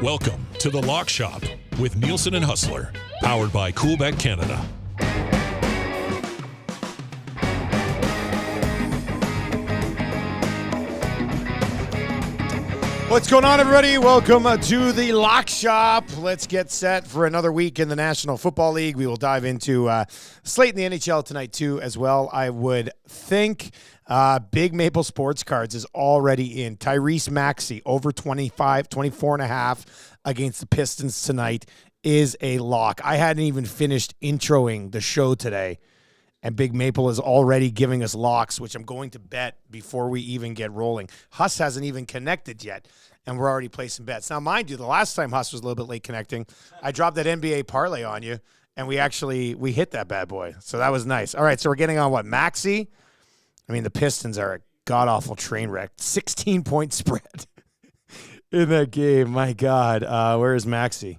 Welcome to the Lock Shop with Nielsen and Hustler, powered by Coolbet Canada. What's going on, everybody? Welcome to the Lock Shop. Let's get set for another week in the National Football League. We will dive into slate in the NHL tonight, too, as well. I would think Big Maple Sports Cards is already in. Tyrese Maxey, over 24.5 against the Pistons tonight, is a lock. I hadn't even finished introing the show today, and Big Maple is already giving us locks, which I'm going to bet before we even get rolling. Hus hasn't even connected yet, and we're already placing bets. Now, mind you, the last time Hus was a little bit late connecting, I dropped that NBA parlay on you, and we hit that bad boy. So that was nice. All right, so we're getting on what, Maxey? I mean, the Pistons are a god-awful train wreck. 16-point spread in that game. My God. Where is Maxey?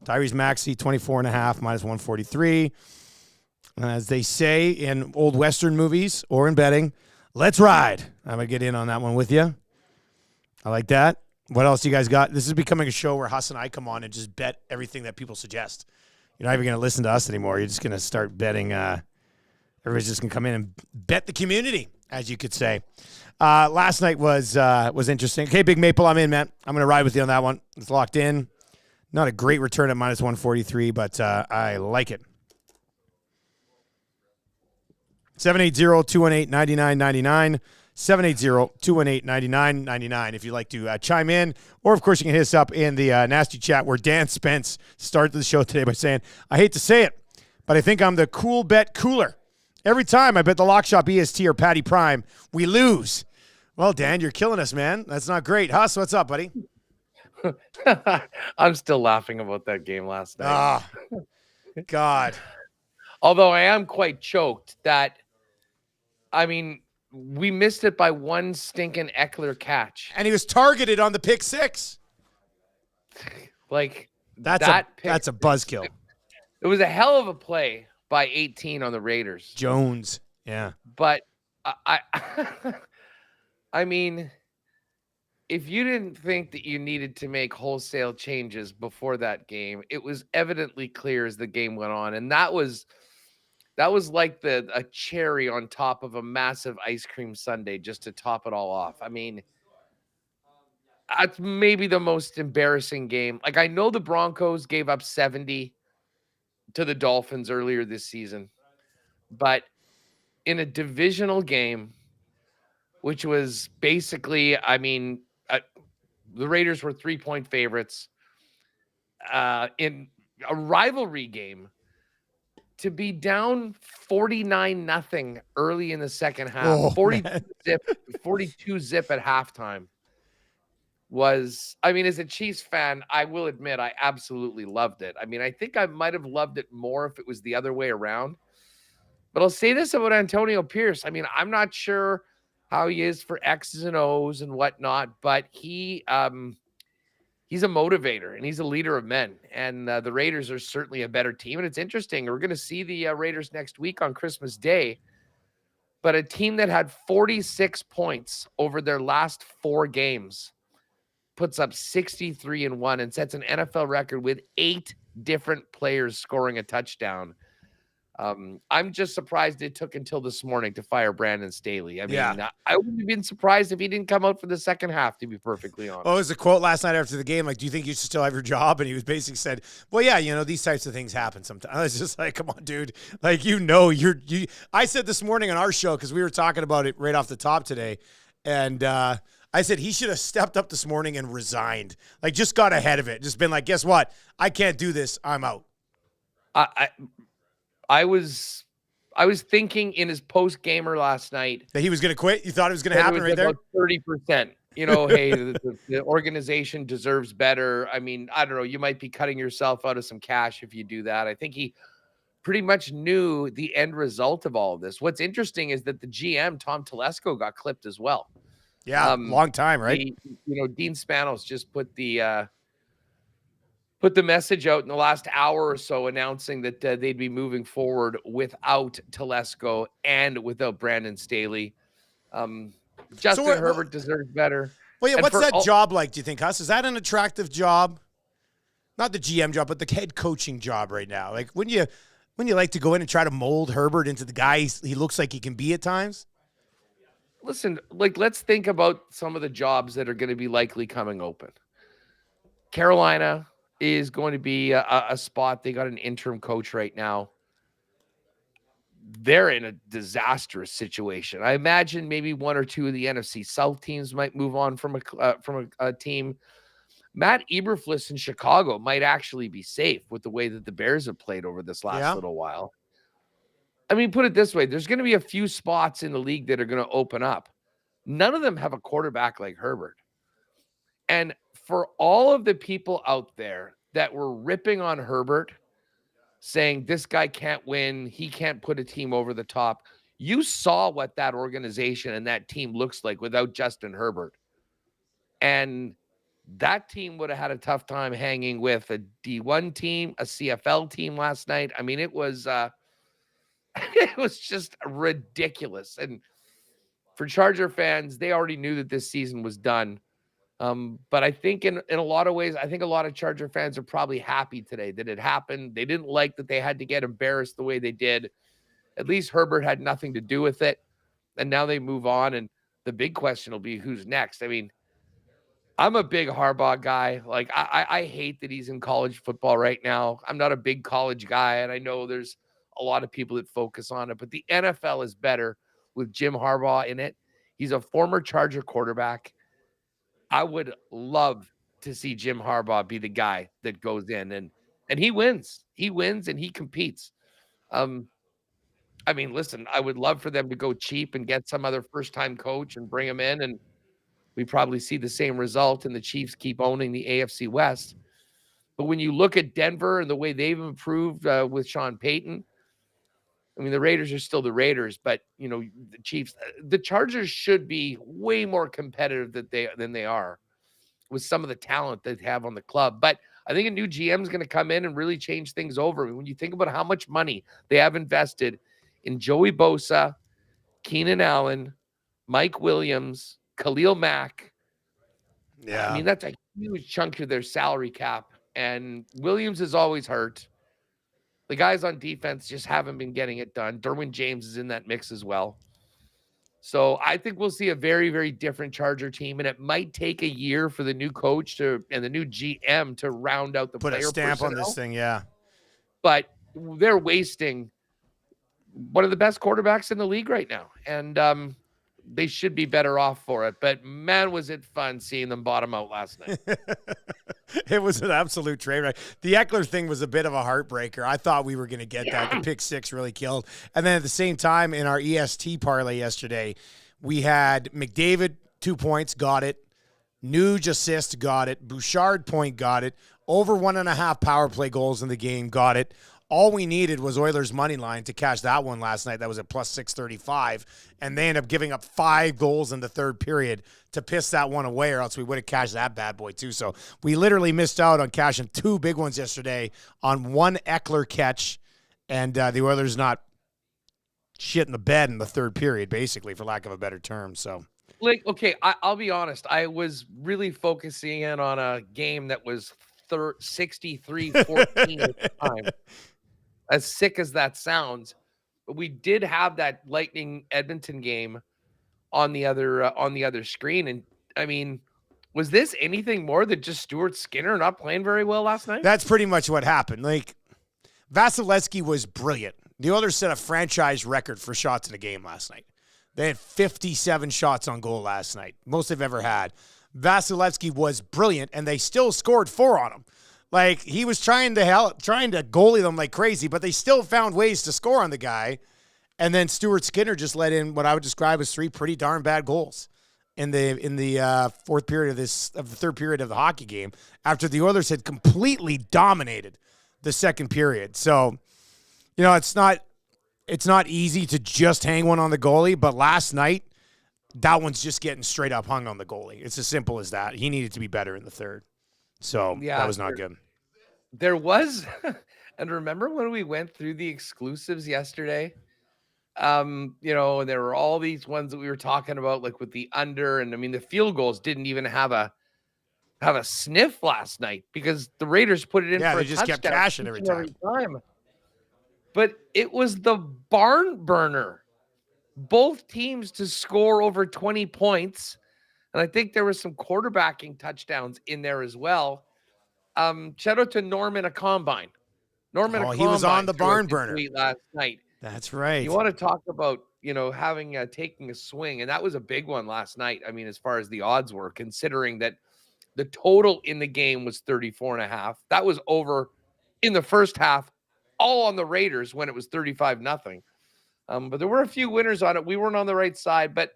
Tyrese Maxey, 24.5, minus 143. As they say in old Western movies or in betting, let's ride. I'm going to get in on that one with you. I like that. What else you guys got? This is becoming a show where Hus and I come on and just bet everything that people suggest. You're not even going to listen to us anymore. You're just going to start betting. Everybody's just going to come in and bet the community, as you could say. Last night was interesting. Okay, Big Maple, I'm in, man. I'm going to ride with you on that one. It's locked in. Not a great return at minus 143, but I like it. 780-218-9999. 780-218-9999 if you'd like to chime in. Or, of course, you can hit us up in the nasty chat where Dan Spence started the show today by saying, I hate to say it, but I think I'm the cool bet cooler. Every time I bet the Lock Shop EST or Patty Prime, we lose. Well, Dan, you're killing us, man. That's not great. Hus, what's up, buddy? I'm still laughing about that game last night. Ah, God. Although I am quite choked that, I mean, we missed it by one stinking Eckler catch. And he was targeted on the pick six. Like, that's a buzzkill. It was a hell of a play by 18 on the Raiders. Jones, yeah. But I mean, if you didn't think that you needed to make wholesale changes before that game, it was evidently clear as the game went on. And that was like a cherry on top of a massive ice cream sundae just to top it all off. I mean, that's maybe the most embarrassing game. Like, I know the Broncos gave up 70 to the Dolphins earlier this season, but in a divisional game, which was basically, I mean, the Raiders were 3-point favorites in a rivalry game. To be down 49-0 early in the second half, 42 zip at halftime was, I mean, as a Chiefs fan, I will admit I absolutely loved it. I mean, I think I might have loved it more if it was the other way around. But I'll say this about Antonio Pierce. I mean, I'm not sure how he is for X's and O's and whatnot, but he's a motivator and he's a leader of men. And the Raiders are certainly a better team. And it's interesting. We're going to see the Raiders next week on Christmas Day. But a team that had 46 points over their last 4 games puts up 63-1 and sets an NFL record with 8 different players scoring a touchdown. I'm just surprised it took until this morning to fire Brandon Staley. I mean, yeah. I wouldn't have been surprised if he didn't come out for the second half, to be perfectly honest. Well, it was a quote last night after the game, like, do you think you should still have your job? And he was basically said, well, yeah, you know, these types of things happen sometimes. I was just like, come on, dude. Like, I said this morning on our show, because we were talking about it right off the top today, and I said he should have stepped up this morning and resigned. Like, just got ahead of it. Just been like, guess what? I can't do this. I'm out. I was thinking in his post gamer last night that he was going to quit. You thought it was going to happen right there? 30%. You know, hey, the organization deserves better. I mean, I don't know. You might be cutting yourself out of some cash if you do that. I think he pretty much knew the end result of all of this. What's interesting is that the GM, Tom Telesco, got clipped as well. Yeah, long time, right? Dean Spanos just put the message out in the last hour or so announcing that they'd be moving forward without Telesco and without Brandon Staley. Justin Herbert deserves better. Well, yeah, what's that job like, do you think, Hus? Is that an attractive job? not the GM job, but the head coaching job right now? Like, wouldn't you like to go in and try to mold Herbert into the guy he looks like he can be at times? Listen, like, let's think about some of the jobs that are going to be likely coming open. Carolina is going to be a spot. They got an interim coach right now. They're in a disastrous situation. I imagine maybe one or two of the NFC South teams might move on from a team. Matt Eberflus in Chicago might actually be safe with the way that the Bears have played over this last little while. I mean, put it this way, there's going to be a few spots in the league that are going to open up. None of them have a quarterback like Herbert. And for all of the people out there that were ripping on Herbert, saying this guy can't win, he can't put a team over the top, you saw what that organization and that team looks like without Justin Herbert. And that team would have had a tough time hanging with a D1 team, a CFL team last night. I mean, it was it was just ridiculous. And for Charger fans, they already knew that this season was done. But I think in a lot of ways, I think a lot of Charger fans are probably happy today that it happened. They didn't like that they had to get embarrassed the way they did. At least Herbert had nothing to do with it. And now they move on. And the big question will be who's next. I mean, I'm a big Harbaugh guy. Like, I hate that he's in college football right now. I'm not a big college guy, and I know there's a lot of people that focus on it, but the NFL is better with Jim Harbaugh in it. He's a former Charger quarterback. I would love to see Jim Harbaugh be the guy that goes in and he wins. He wins and he competes. I mean, listen, I would love for them to go cheap and get some other first-time coach and bring him in, and we probably see the same result, and the Chiefs keep owning the AFC West. But when you look at Denver and the way they've improved with Sean Payton, I mean, the Raiders are still the Raiders, but, you know, the Chiefs, the Chargers should be way more competitive than they are with some of the talent they have on the club. But I think a new GM is going to come in and really change things over. When you think about how much money they have invested in Joey Bosa, Keenan Allen, Mike Williams, Khalil Mack. Yeah. I mean, that's a huge chunk of their salary cap. And Williams is always hurt. The guys on defense just haven't been getting it done. Derwin James is in that mix as well. So I think we'll see a very, very different Charger team, and it might take a year for the new coach and the new GM to round out the put player a stamp personnel. on this thing, yeah. But they're wasting one of the best quarterbacks in the league right now, and they should be better off for it. But man, was it fun seeing them bottom out last night. It was an absolute train wreck. The Eckler thing was a bit of a heartbreaker. I thought we were going to get that. The pick six really killed. And then at the same time, in our EST parlay yesterday, we had McDavid 2 points, got it. Nuge assist, got it. Bouchard point, got it. Over 1.5 power play goals in the game, got it. All we needed was Oilers' money line to cash that one last night. That was at plus 635. And they ended up giving up 5 goals in the third period to piss that one away, or else we would have cashed that bad boy too. So we literally missed out on cashing 2 big ones yesterday on one Eckler catch, and the Oilers not shit in the bed in the third period, basically, for lack of a better term. So, like, okay, I'll be honest. I was really focusing in on a game that was 63-14 at the time. As sick as that sounds, but we did have that Lightning Edmonton game on the other screen. And I mean, was this anything more than just Stuart Skinner not playing very well last night? That's pretty much what happened. Like, Vasilevsky was brilliant. The Oilers set a franchise record for shots in a game last night. They had 57 shots on goal last night, most they've ever had. Vasilevsky was brilliant, and they still scored 4 on him. Like, he was trying to goalie them like crazy, but they still found ways to score on the guy. And then Stuart Skinner just let in what I would describe as 3 pretty darn bad goals in the fourth period of the third period of the hockey game after the Oilers had completely dominated the second period. So, you know, it's not easy to just hang one on the goalie, but last night that one's just getting straight up hung on the goalie. It's as simple as that. He needed to be better in the third. So yeah, that was not good. There was, and remember when we went through the exclusives yesterday? You know, and there were all these ones that we were talking about, like with the under, and I mean, the field goals didn't even have a have a sniff last night because the Raiders put it in Yeah, for they a just kept touchdown cashing every time. But it was the barn burner. Both teams to score over 20 points. And I think there was some quarterbacking touchdowns in there as well. Shout out to Norman a Combine. Norman a Oh, Combine. he was on the threw a barn good burner tweet last night. That's right. You want to talk about, having taking a swing, and that was a big one last night. I mean, as far as the odds were, considering that the total in the game was 34.5. That was over in the first half, all on the Raiders when it was 35-0. But there were a few winners on it. We weren't on the right side, but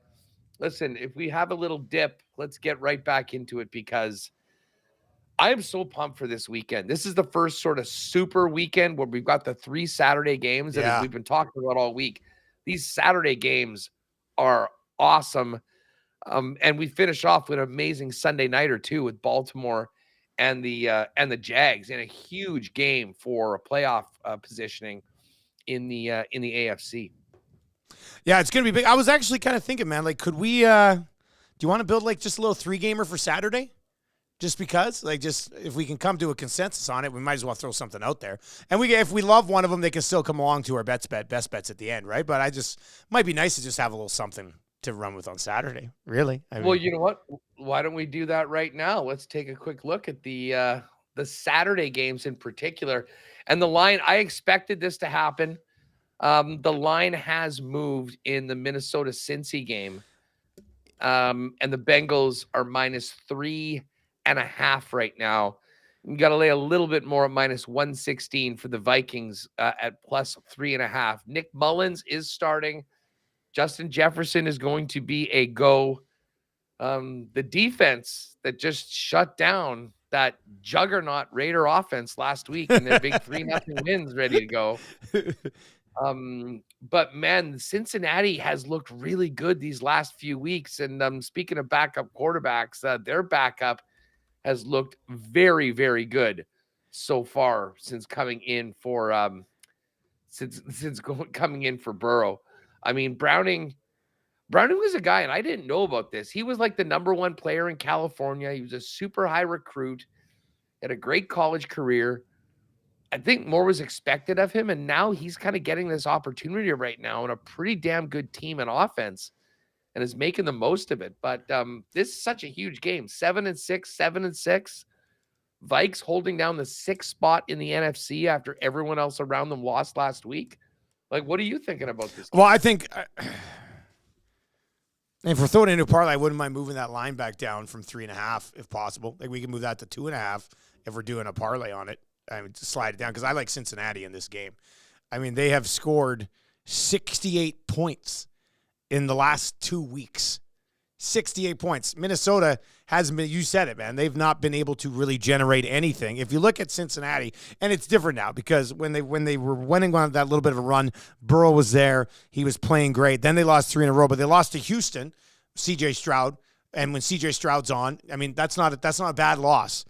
listen, if we have a little dip, let's get right back into it because I am so pumped for this weekend. This is the first sort of super weekend where we've got the 3 Saturday games that as we've been talking about all week. These Saturday games are awesome. And we finish off with an amazing Sunday nighter too with Baltimore and the Jags in a huge game for a playoff positioning in the AFC. Yeah, it's gonna be big. I was actually kind of thinking, man, like, could we? Do you want to build like just a little 3-gamer for Saturday? Just because, like, just if we can come to a consensus on it, we might as well throw something out there. And if we love one of them, they can still come along to our best bets at the end, right? But might be nice to just have a little something to run with on Saturday. Really? Well, you know what? Why don't we do that right now? Let's take a quick look at the Saturday games in particular, and the line. I expected this to happen. The line has moved in the Minnesota-Cincy game, and the Bengals are -3.5 right now. You got to lay a little bit more at -116 for the Vikings at +3.5. Nick Mullins is starting. Justin Jefferson is going to be a go. The defense that just shut down that juggernaut Raider offense last week and their big 3-0 wins ready to go. But man, Cincinnati has looked really good these last few weeks. And speaking of backup quarterbacks, their backup has looked very, very good so far since coming in for coming in for Burrow. I mean, Browning was a guy, and I didn't know about this. He was like the #1 player in California. He was a super high recruit, had a great college career. I think more was expected of him, and now he's kind of getting this opportunity right now on a pretty damn good team and offense and is making the most of it. But this is such a huge game. 7-6, 7-6. Vikes holding down the 6th spot in the NFC after everyone else around them lost last week. Like, what are you thinking about this game? Well, I think if we're throwing it into a parlay, I wouldn't mind moving that line back down from 3.5 if possible. Like, we can move that to 2.5 if we're doing a parlay on it. I mean, slide it down because I like Cincinnati in this game. I mean, they have scored 68 points in the last 2 weeks. 68 points. Minnesota hasn't been, you said it, man. They've not been able to really generate anything. If you look at Cincinnati, and it's different now because when they were winning on that little bit of a run, Burrow was there. He was playing great. Then they lost 3 in a row, but they lost to Houston, CJ Stroud. And when CJ Stroud's on, I mean, that's not a bad loss.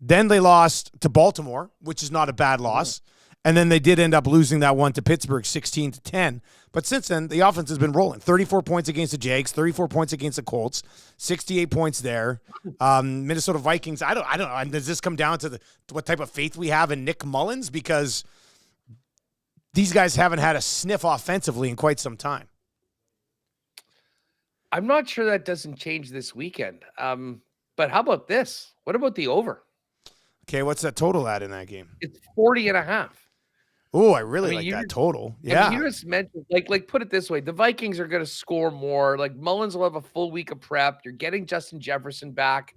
Then they lost to Baltimore, which is not a bad loss. And then they did end up losing that one to Pittsburgh, 16-10. But since then, the offense has been rolling. 34 points against the Jags, 34 points against the Colts, 68 points there. Minnesota Vikings, I don't know. Does this come down to what type of faith we have in Nick Mullins? Because these guys haven't had a sniff offensively in quite some time. I'm not sure that doesn't change this weekend. But how about this? What about the over? Okay, what's that total at in that game? It's 40.5. Oh, I really like that total. Yeah. I mean, you just mentioned, like put it this way, the Vikings are going to score more. Like, Mullins will have a full week of prep. You're getting Justin Jefferson back.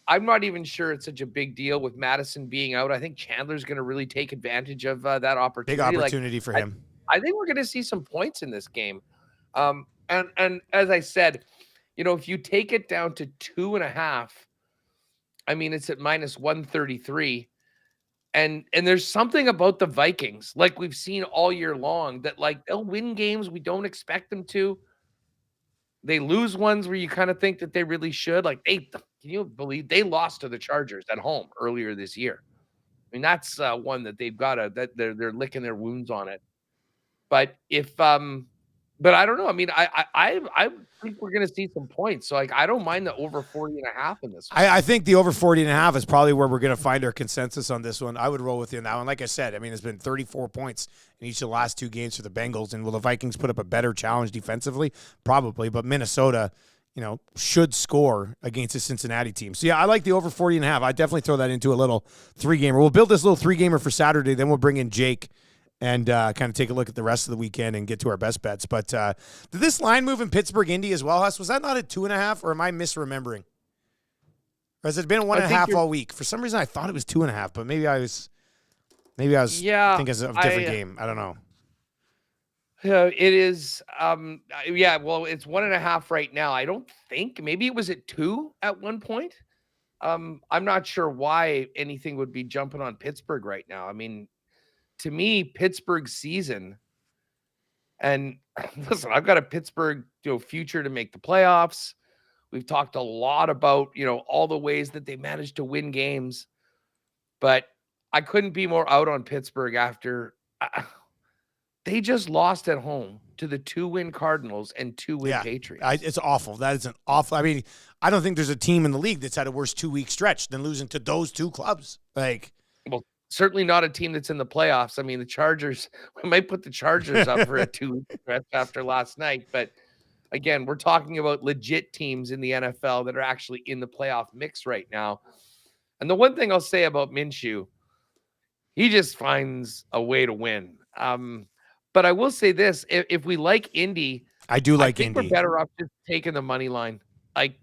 I'm not even sure it's such a big deal with Madison being out. I think Chandler's going to really take advantage of that opportunity. Big opportunity for him. I think we're going to see some points in this game. And as I said, if you take it down to 2.5, I mean, it's at -133. And there's something about the Vikings, like we've seen all year long, that like they'll win games we don't expect them to. They lose ones where you kind of think that they really should. Like, can you believe they lost to the Chargers at home earlier this year? I mean, that's one that they've got that they're licking their wounds on it. But if But I don't know. I mean, I think we're going to see some points. So, like, I don't mind the over 40.5 in this one. I think the over 40.5 is probably where we're going to find our consensus on this one. I would roll with you on that one. Like I said, I mean, it's been 34 points in each of the last 2 games for the Bengals. And will the Vikings put up a better challenge defensively? Probably. But Minnesota, should score against the Cincinnati team. So, yeah, I like the over 40.5. I definitely throw that into a little 3-gamer. We'll build this little 3-gamer for Saturday. Then we'll bring in Jake and kind of take a look at the rest of the weekend and get to our best bets. But did this line move in Pittsburgh, Indy as well, Hus? Was that not at 2.5, or am I misremembering? Or has it been 1.5 all week? For some reason, I thought it was 2.5, but maybe I was thinking of a different game. I don't know. It is. Well, it's 1.5 right now. I don't think. Maybe it was at 2 at one point. I'm not sure why anything would be jumping on Pittsburgh right now. I mean, to me, Pittsburgh's season, and listen, I've got a Pittsburgh future to make the playoffs. We've talked a lot about all the ways that they managed to win games, but I couldn't be more out on Pittsburgh after they just lost at home to the 2-win Cardinals and 2-win Patriots. It's awful. That is an awful. I mean, I don't think there's a team in the league that's had a worse 2-week stretch than losing to those 2 clubs. Well, certainly not a team that's in the playoffs. I mean, the Chargers, we might put the Chargers up for a 2-week stretch after last night. But again, we're talking about legit teams in the NFL that are actually in the playoff mix right now. And the one thing I'll say about Minshew, he just finds a way to win. But I will say this, if we like Indy, I think Indy. We're better off just taking the money line. Like,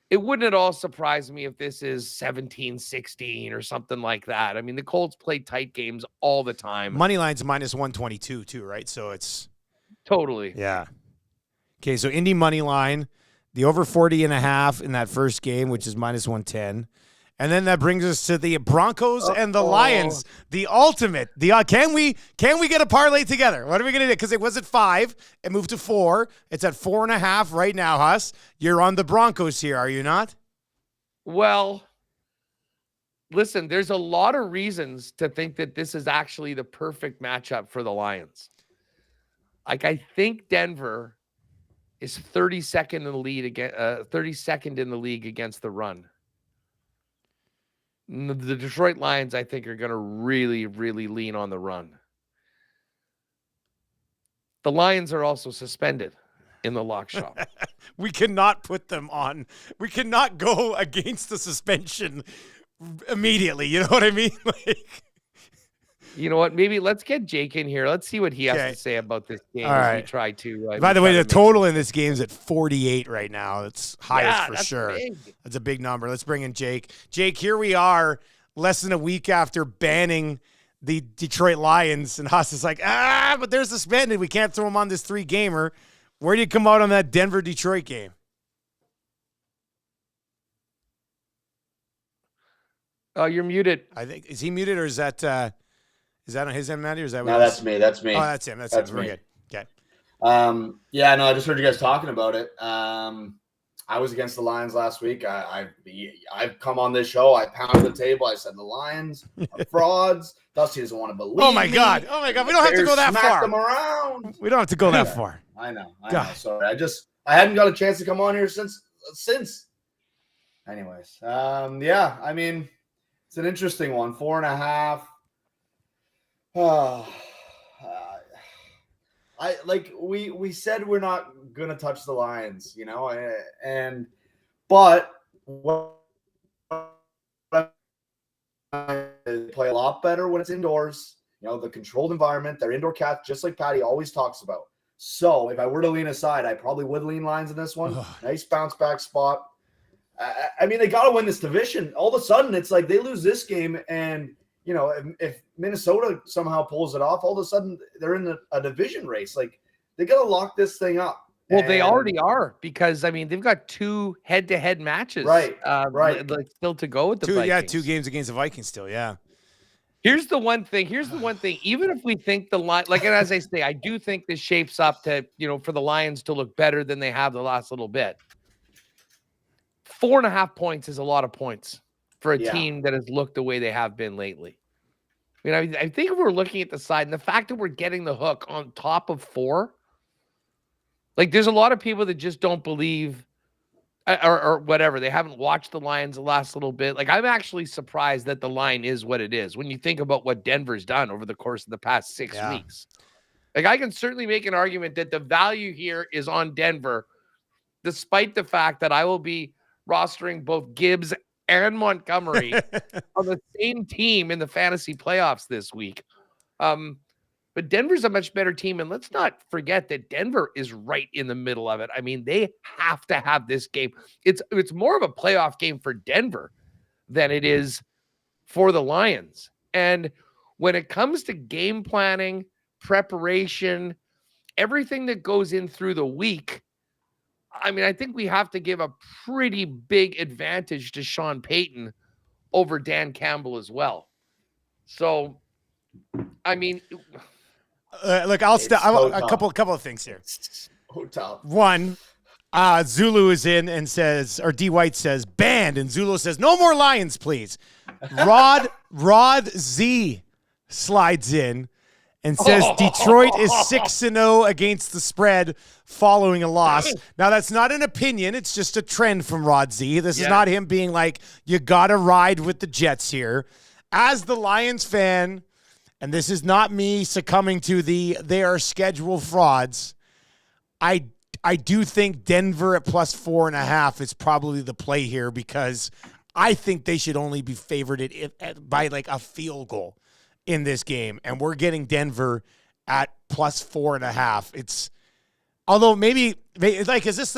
it wouldn't at all surprise me if this is 17-16 or something like that. I mean, the Colts play tight games all the time. Money line's minus 122 too, right? So it's totally. Yeah. Okay, so Indy money line, the over 40.5 in that first game, which is minus 110. And then that brings us to the Broncos and the Lions, the ultimate. Can we get a parlay together? What are we going to do? Because it was at 5. It moved to 4. It's at 4.5 right now, Hus. You're on the Broncos here, are you not? Well, listen, there's a lot of reasons to think that this is actually the perfect matchup for the Lions. Like, I think Denver is 32nd in the lead 32nd in the league against the run. The Detroit Lions, I think, are going to really, really lean on the run. The Lions are also suspended in the lock shop. We cannot put them on. We cannot go against the suspension immediately. You know what I mean? You know what? Maybe let's get Jake in here. Let's see what he has to say about this game as we try to. By the way, the total in this game is at 48 right now. It's highest for sure. Big. That's a big number. Let's bring in Jake. Jake, here we are less than a week after banning the Detroit Lions. And Haas is like, but they're suspended. We can't throw them on this 3-gamer. Where do you come out on that Denver-Detroit game? Oh, you're muted. I think, is he muted or is that on his end, Matty? Or is that no, that's me. That's me. Oh, that's him. That's him. We're good. Okay. Yeah, no, I just heard you guys talking about it. I was against the Lions last week. I've come on this show. I pounded the table. I said the Lions are frauds. Dusty doesn't want to believe Oh my God. We don't have to go that far. Them around. We don't have to go that far. I know. Sorry. I hadn't got a chance to come on here since. Anyways, yeah. I mean, it's an interesting one. 4.5. We said we're not gonna touch the Lions, but what play a lot better when it's indoors. The controlled environment, they're indoor cats, just like Patty always talks about. So if I were to lean aside, I probably would lean Lions in this one. Nice bounce back spot. I mean, they got to win this division. All of a sudden, it's like they lose this game, and if Minnesota somehow pulls it off, all of a sudden they're in a division race. Like, they got to lock this thing up. Well, they already are, because I mean they've got 2 head-to-head matches, right? Still to go with the Vikings. Yeah, 2 games against the Vikings still. Yeah. Here's the one thing. Even if we think the line, and as I say, I do think this shapes up to for the Lions to look better than they have the last little bit. 4.5 points is a lot of points for a team that has looked the way they have been lately. I think if we're looking at the side, and the fact that we're getting the hook on top of 4, Like, there's a lot of people that just don't believe or whatever. They haven't watched the Lions the last little bit. Like, I'm actually surprised that the line is what it is when you think about what Denver's done over the course of the past 6 weeks. Like, I can certainly make an argument that the value here is on Denver, despite the fact that I will be rostering both Gibbs and Montgomery on the same team in the fantasy playoffs this week. But Denver's a much better team, and let's not forget that Denver is right in the middle of it. I mean, they have to have this game. It's more of a playoff game for Denver than it is for the Lions. And when it comes to game planning, preparation, everything that goes in through the week, I mean, I think we have to give a pretty big advantage to Sean Payton over Dan Campbell as well. So, I mean, look, a couple of things here. So tough. One, Zulu is in and says, or D White says, banned, and Zulu says, no more Lions, please. Rod Z slides in and says Detroit is 6-0 against the spread following a loss. Now, that's not an opinion. It's just a trend from Rod Z. This is not him being like, you got to ride with the Jets here. As the Lions fan, and this is not me succumbing to they are schedule frauds, I do think Denver at plus 4.5 is probably the play here because I think they should only be favored by like a field goal in this game, and we're getting Denver at plus 4.5. It's although maybe like, is this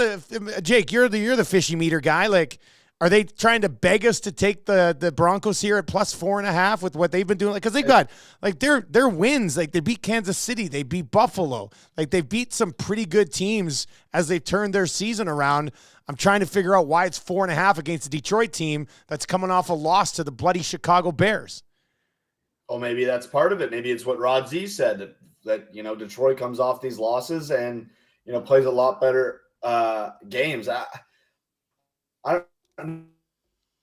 Jake? You're the fishy meter guy. Like, are they trying to beg us to take the Broncos here at plus 4.5 with what they've been doing? Like, because they got like their wins. Like, they beat Kansas City, they beat Buffalo. Like, they beat some pretty good teams as they turned their season around. I'm trying to figure out why it's 4.5 against the Detroit team that's coming off a loss to the bloody Chicago Bears. Well, maybe that's part of it. Maybe it's what Rod Z said, that Detroit comes off these losses and plays a lot better games. I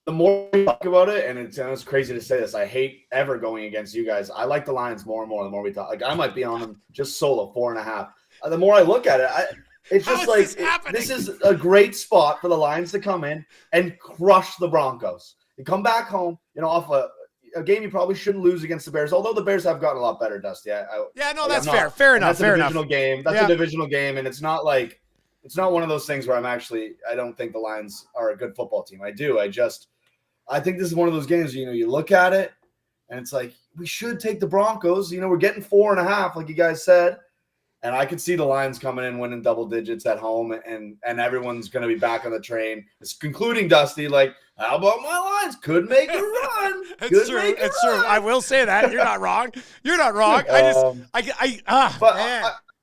the more we talk about it, and it sounds crazy to say this, I hate ever going against you guys. I like the Lions more and more the more we talk. Like, I might be on them just solo 4.5. The more I look at it, it's just like this is a great spot for the Lions to come in and crush the Broncos and come back home, off a game you probably shouldn't lose against the Bears, although the Bears have gotten a lot better, Dusty. That's fair. Fair enough. That's a divisional game. That's a divisional game, and it's not one of those things where I don't think the Lions are a good football team. I do. I think this is one of those games, you look at it, and it's like, we should take the Broncos. We're getting 4.5, like you guys said. And I could see the Lions coming in, winning double digits at home, and everyone's going to be back on the train. It's concluding, Dusty, like, how about my Lions? Could make a run. It's true. It's true. I will say that. You're not wrong. You're not wrong.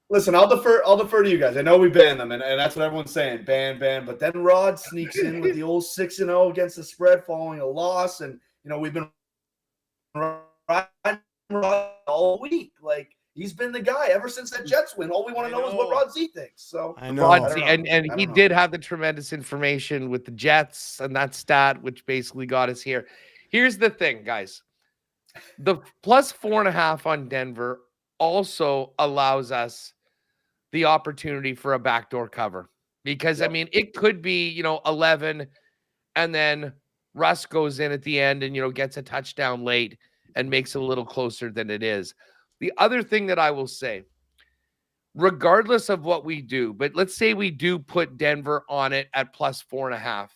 Listen, I'll defer to you guys. I know we banned them, and that's what everyone's saying. Ban. But then Rod sneaks in with the old 6-0 against the spread following a loss, and we've been riding Rod all week. Like, he's been the guy ever since that Jets win. All we want to know is what Rod Z thinks. So I know. Rod Z, and he did have the tremendous information with the Jets and that stat, which basically got us here. Here's the thing, guys. The plus 4.5 on Denver also allows us the opportunity for a backdoor cover because, I mean, it could be, 11 and then Russ goes in at the end and, gets a touchdown late and makes it a little closer than it is. The other thing that I will say, regardless of what we do, but let's say we do put Denver on it at plus 4.5.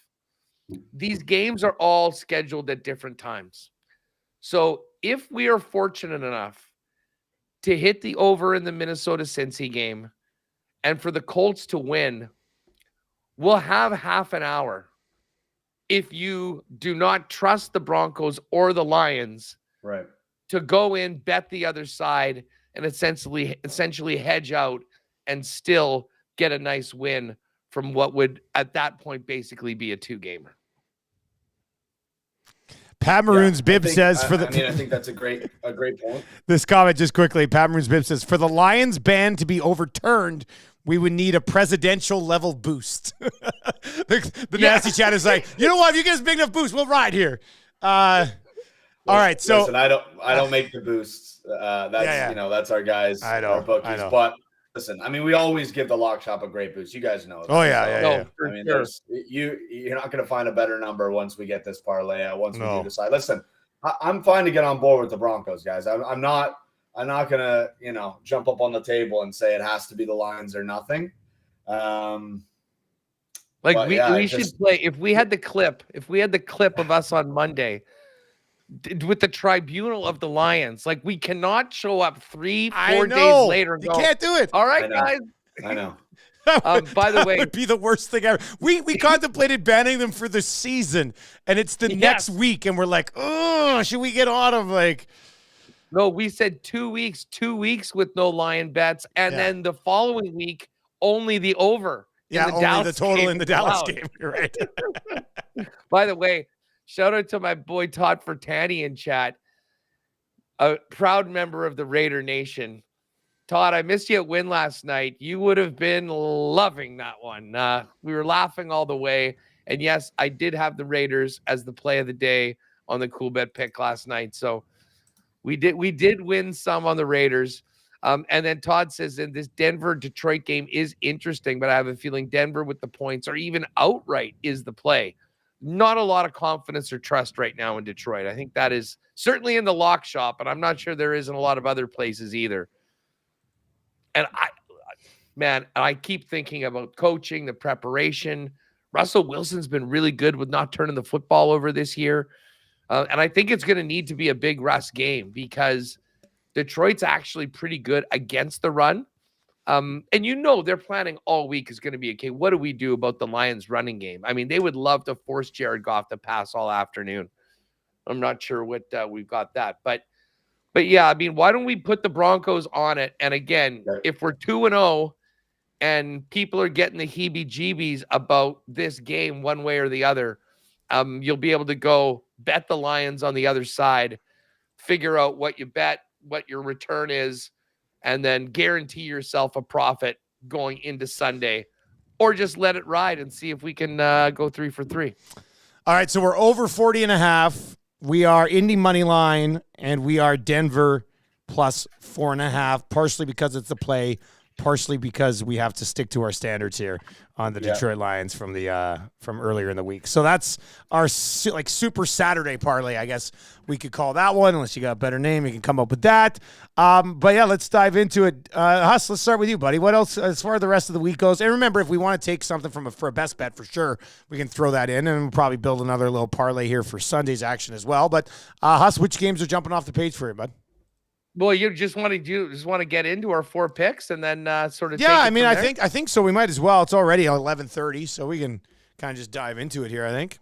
These games are all scheduled at different times. So if we are fortunate enough to hit the over in the Minnesota-Cincy game and for the Colts to win, we'll have half an hour. If you do not trust the Broncos or the Lions, right, to go in, bet the other side, and essentially hedge out and still get a nice win from what would, at that point, basically be a 2-gamer. Pat Maroon's bib says I think that's a great point. This comment just quickly. Pat Maroon's bib says, for the Lions ban to be overturned, we would need a presidential level boost. the nasty chat is like, you know what? If you get us big enough boost, we'll ride here. All right, so listen, I don't make the boosts. That's our guys, our bookies. But listen, I mean, we always give the lock shop a great boost. You guys know. Oh, yeah. No, for I mean, sure. you're not going to find a better number once we get this parlay out. Once we No. do decide. Listen, I'm fine to get on board with the Broncos, guys. I'm not going to, jump up on the table and say it has to be the Lions or nothing. We should play if we had the clip of us on Monday with the tribunal of the Lions. Like, we cannot show up 3-4 days later and you go, can't do it. All right, guys. I know. By the way, that would be the worst thing ever. We contemplated banning them for the season, and it's the next week, and we're like, oh, should we get on them? Like, no, we said 2 weeks with no Lion bets, and then the following week only the over. Only the total in the Dallas game. You're right. By the way, shout out to my boy Todd Fertani in chat, a proud member of the Raider Nation. Todd, I missed you at Win last night. You would have been loving that one. We were laughing all the way. And yes, I did have the Raiders as the play of the day on the Cool Bet pick last night. So we did win some on the Raiders. And then Todd says, in this Denver-Detroit game is interesting, but I have a feeling Denver with the points or even outright is the play. Not a lot of confidence or trust right now in Detroit. I think that is certainly in the lock shop, and I'm not sure there is in a lot of other places either. And I keep thinking about coaching, the preparation. Russell Wilson's been really good with not turning the football over this year. And I think it's going to need to be a big Russ game because Detroit's actually pretty good against the run. And they're planning all week is going to be, okay, what do we do about the Lions running game? I mean, they would love to force Jared Goff to pass all afternoon. I'm not sure what we've got that. But yeah, I mean, why don't we put the Broncos on it? And again, if we're 2-0 and people are getting the heebie-jeebies about this game one way or the other, you'll be able to go bet the Lions on the other side, figure out what you bet, what your return is, and then guarantee yourself a profit going into Sunday, or just let it ride and see if we can go 3 for 3. All right, so we're over 40.5. We are Indy money line, and we are Denver plus 4.5, partially because it's the play, partially because we have to stick to our standards here on the Detroit Lions from earlier in the week. So that's our super Saturday parlay, I guess we could call that one. Unless you got a better name, you can come up with that. But yeah, let's dive into it. Hus, let's start with you, buddy. What else as far as the rest of the week goes? And remember, if we want to take something for a best bet, for sure, we can throw that in, and we'll probably build another little parlay here for Sunday's action as well. But Hus, which games are jumping off the page for you, bud? Well, you just want to get into our 4 picks and then sort of I think so. We might as well. It's already 11:30, so we can kind of just dive into it here, I think.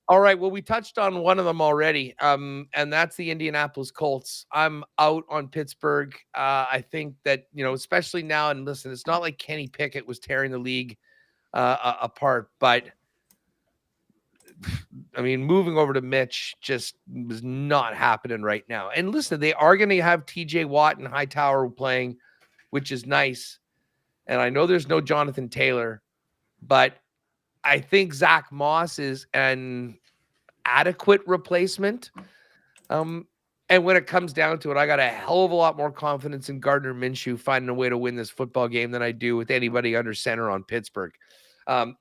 All right. Well, we touched on one of them already, and that's the Indianapolis Colts. I'm out on Pittsburgh. I think that, especially now, and listen, it's not like Kenny Pickett was tearing the league apart, but I mean, moving over to Mitch just was not happening right now. And listen, they are going to have TJ Watt and Hightower playing, which is nice. And I know there's no Jonathan Taylor, but I think Zach Moss is an adequate replacement. And when it comes down to it, I got a hell of a lot more confidence in Gardner Minshew finding a way to win this football game than I do with anybody under center on Pittsburgh.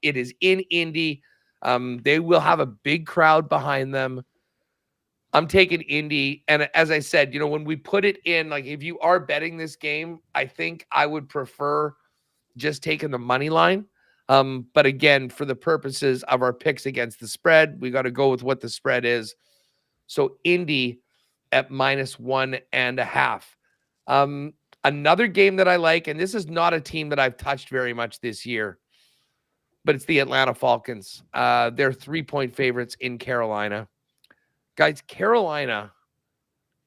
It is in Indy. They will have a big crowd behind them. I'm taking Indy. And as I said, when we put it in, like if you are betting this game, I think I would prefer just taking the money line. But again, for the purposes of our picks against the spread, we got to go with what the spread is. So Indy at -1.5. Another game that I like, and this is not a team that I've touched very much this year, but it's the Atlanta Falcons. They're 3-point favorites in Carolina. Guys, Carolina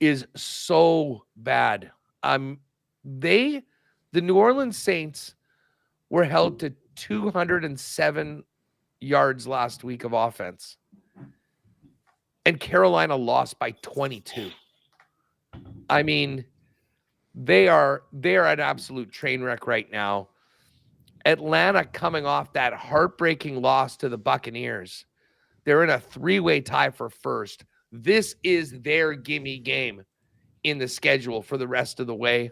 is so bad. The New Orleans Saints were held to 207 yards last week of offense. And Carolina lost by 22. I mean, they are an absolute train wreck right now. Atlanta coming off that heartbreaking loss to the Buccaneers. They're in a 3-way tie for first. This is their gimme game in the schedule for the rest of the way.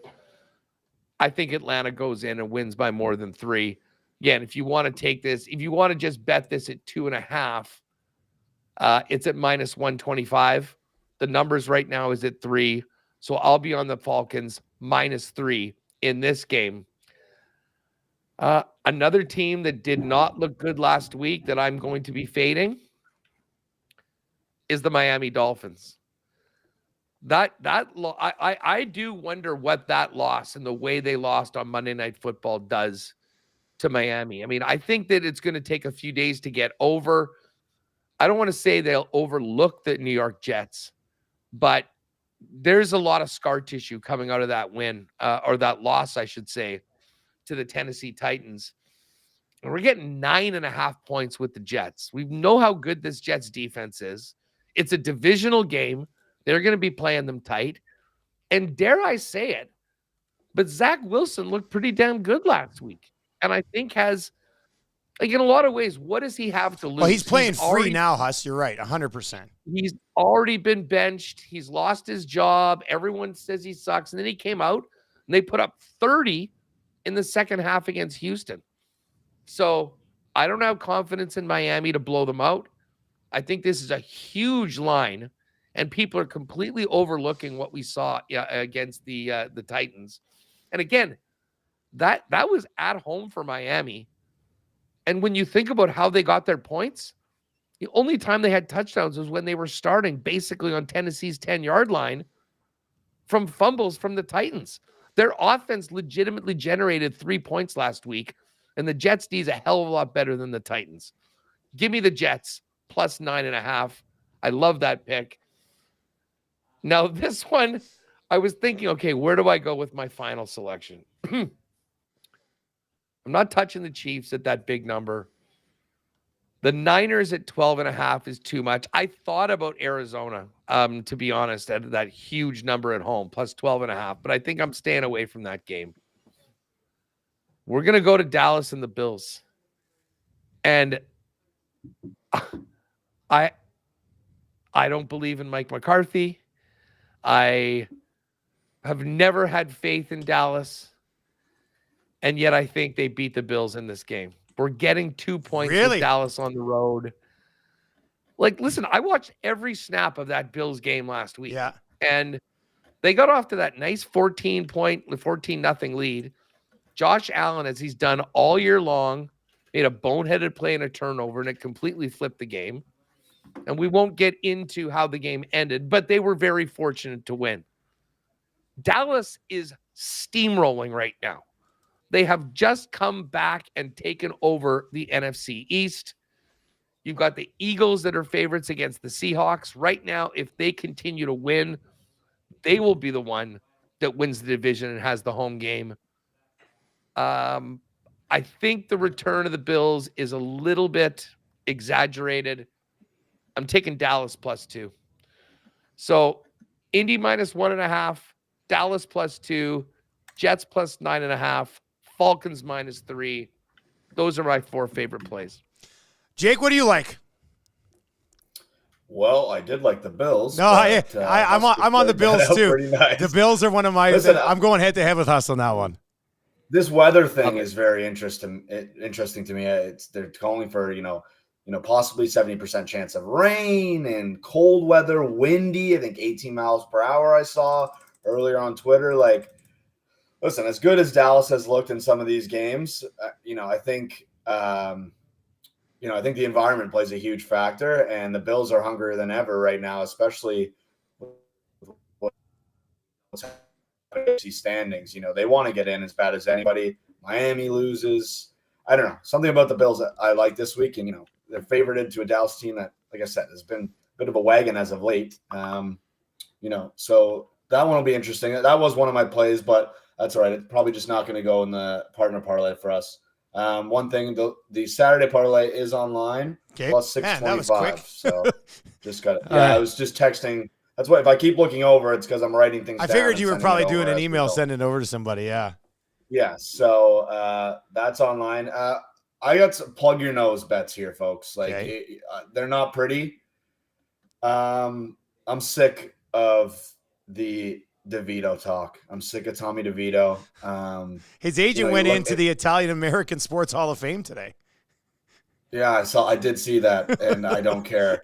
I think Atlanta goes in and wins by more than 3. Again, if you want to take this, if you want to just bet this at 2.5, it's at minus 125. The numbers right now is at 3. So I'll be on the Falcons minus 3 in this game. Another team that did not look good last week that I'm going to be is the Miami Dolphins. I do wonder what that loss and the way they lost on Monday Night Football does to Miami. I mean, I think that it's going to take a few days to get over. I don't want to say they'll overlook the New York Jets, but there's a lot of scar tissue coming out of that win, or that loss, I should say, to the Tennessee Titans. And we're getting 9.5 points with the Jets. We know how good this Jets defense is. It's a divisional game. They're going to be playing them tight. And dare I say it, but Zach Wilson looked pretty damn good last week. And I think has, like, in a lot of ways, what does he have to lose? Well, he's playing free now, Huss. You're right, 100%. He's already been benched. He's lost his job. Everyone says he sucks. And then he came out and they put up 30 in the second half against Houston. So I don't have confidence in Miami to blow them out. I think this is a huge line, and people are completely overlooking what we saw against the Titans. And again, that was at home for Miami. And when you think about how they got their points, the only time they had touchdowns was when they were starting basically on Tennessee's 10-yard line from fumbles from the Titans. Their offense legitimately generated 3 points last week, and the Jets' D is a hell of a lot better than the Titans. Give me the Jets plus 9.5. I love that pick. Now, this one, I was thinking, okay, where do I go with my final selection? I'm not touching the Chiefs at that big number. The Niners at 12.5 is too much. I thought about Arizona, to be honest, at that huge number at home, plus 12.5, but I think I'm staying away from that game. We're going to go to Dallas and the Bills. And I don't believe in Mike McCarthy. I have never had faith in Dallas. And yet I think they beat the Bills in this game. We're getting 2 points with Dallas on the road. Like, listen, I watched every snap of that Bills game last week. Yeah. And they got off to that nice 14-0 lead. Josh Allen, as he's done all year long, made a boneheaded play and a turnover, and it completely flipped the game. And we won't get into how the game ended, but they were very fortunate to win. Dallas is steamrolling right now. They have just come back and taken over the NFC East. You've got the Eagles that are favorites against the Seahawks. Right now, if they continue to win, they will be the one that wins the division and has the home game. I think the return of the Bills is a little bit exaggerated. I'm taking Dallas plus 2. So Indy minus 1.5, Dallas plus 2, Jets plus 9.5, Falcons minus 3. Those are my 4 favorite plays. Jake, what do you like? Well, I did like the Bills. No, but, I'm on the Bills too. Nice. The Bills are one of my. Listen, I'm going head to head with Hus on that one. This weather thing is very interesting to me. They're calling for possibly 70% chance of rain and cold weather, windy. I think 18 miles per hour. I saw earlier on Twitter. Like, listen, as good as Dallas has looked in some of these games, I think I think the environment plays a huge factor, and the Bills are hungrier than ever right now, especially with standings. They want to get in as bad as anybody. Miami loses. I don't know. Something about the Bills that I like this week, and they're favorited to a Dallas team that, like I said, has been a bit of a wagon as of late. So that one will be interesting. That was one of my plays, but that's all right. It's probably just not going to go in the partner parlay for us. One thing, the Saturday parlay is online, plus 625. So just got it. Yeah, I was just texting. That's why if I keep looking over, it's because I'm writing things down. I figured you were probably doing an email, sending it over to somebody. Yeah. Yeah. So that's online. I got some plug your nose bets here, folks. Like they're not pretty. I'm sick of the DeVito talk. I'm sick of Tommy DeVito. His agent went into the Italian American Sports Hall of Fame today. Yeah, I did see that, and I don't care.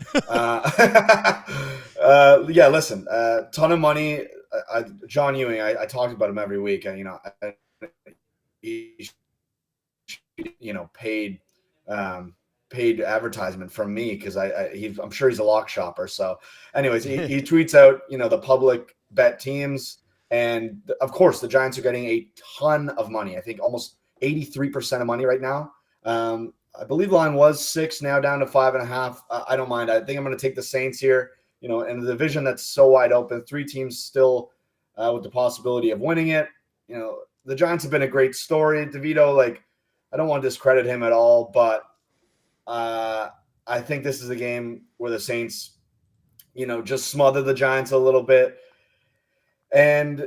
Yeah, listen, ton of money. John Ewing, I talked about him every week, and he, paid advertisement from me because I'm sure he's a lock shopper. So, anyways, he tweets out the public bet teams, and of course the Giants are getting a ton of money. I think almost 83% of money right now. I believe the line was 6, now down to 5.5. I don't mind. I think I'm going to take the Saints here. In a division that's so wide open, 3 teams still with the possibility of winning it. The Giants have been a great story. DeVito, I don't want to discredit him at all, but I think this is a game where the Saints, just smother the Giants a little bit, and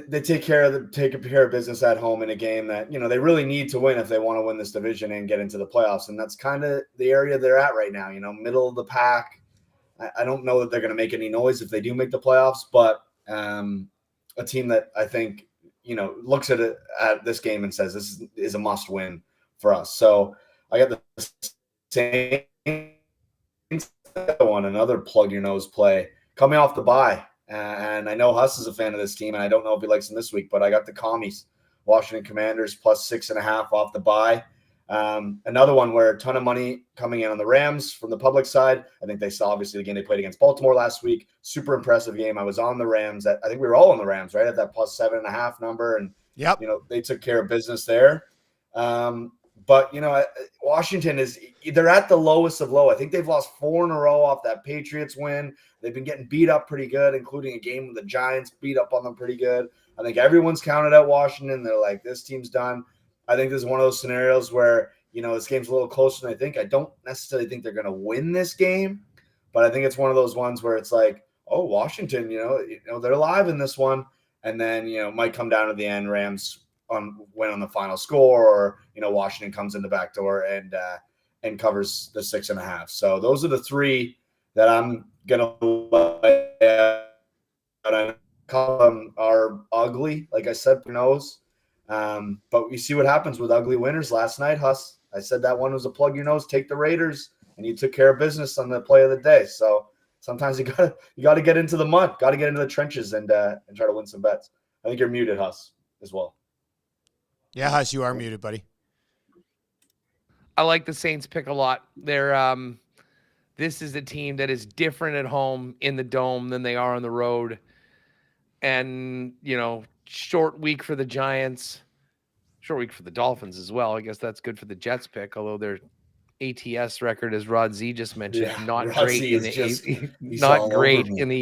they take care of business at home in a game that they really need to win if they want to win this division and get into the playoffs. And that's kind of the area they're at right now. Middle of the pack. I don't know that they're going to make any noise if they do make the playoffs, but a team that I think looks at this game and says this is a must win for us. So I got the Saints on another plug your nose play coming off the bye. And I know Hus is a fan of this team, and I don't know if he likes them this week, but I got the Commies, Washington Commanders, plus 6.5 off the bye. Another one where a ton of money coming in on the Rams from the public side. I think they saw, obviously, the game they played against Baltimore last week. Super impressive game. I was on the Rams. I think we were all on the Rams, right, at that plus 7.5 number. And, they took care of business there. But, Washington they're at the lowest of low. I think they've lost 4 in a row off that Patriots win. They've been getting beat up pretty good, including a game with the Giants beat up on them pretty good. I think everyone's counted out Washington. They're like, this team's done. I think this is one of those scenarios where, this game's a little closer than I think. I don't necessarily think they're going to win this game, but I think it's one of those ones where it's like, oh, Washington, they're alive in this one. And then, might come down to the end. Rams win on the final score, or, Washington comes in the back door and covers the 6.5. So those are the 3 that I'm going to lay out. Call them are ugly. Like I said, who knows? But we see what happens with ugly winners. Last night, Hus, I said that one was a plug your nose, take the Raiders, and you took care of business on the play of the day. So sometimes you gotta get into the mud, gotta get into the trenches and try to win some bets. I think you're muted, Hus, as well. Yeah, Hus, you are muted, buddy. I like the Saints pick a lot. This is a team that is different at home in the dome than they are on the road. And, short week for the Giants, short week for the Dolphins as well. I guess that's good for the Jets pick, although their ATS record, as Rod Z just mentioned, not great in the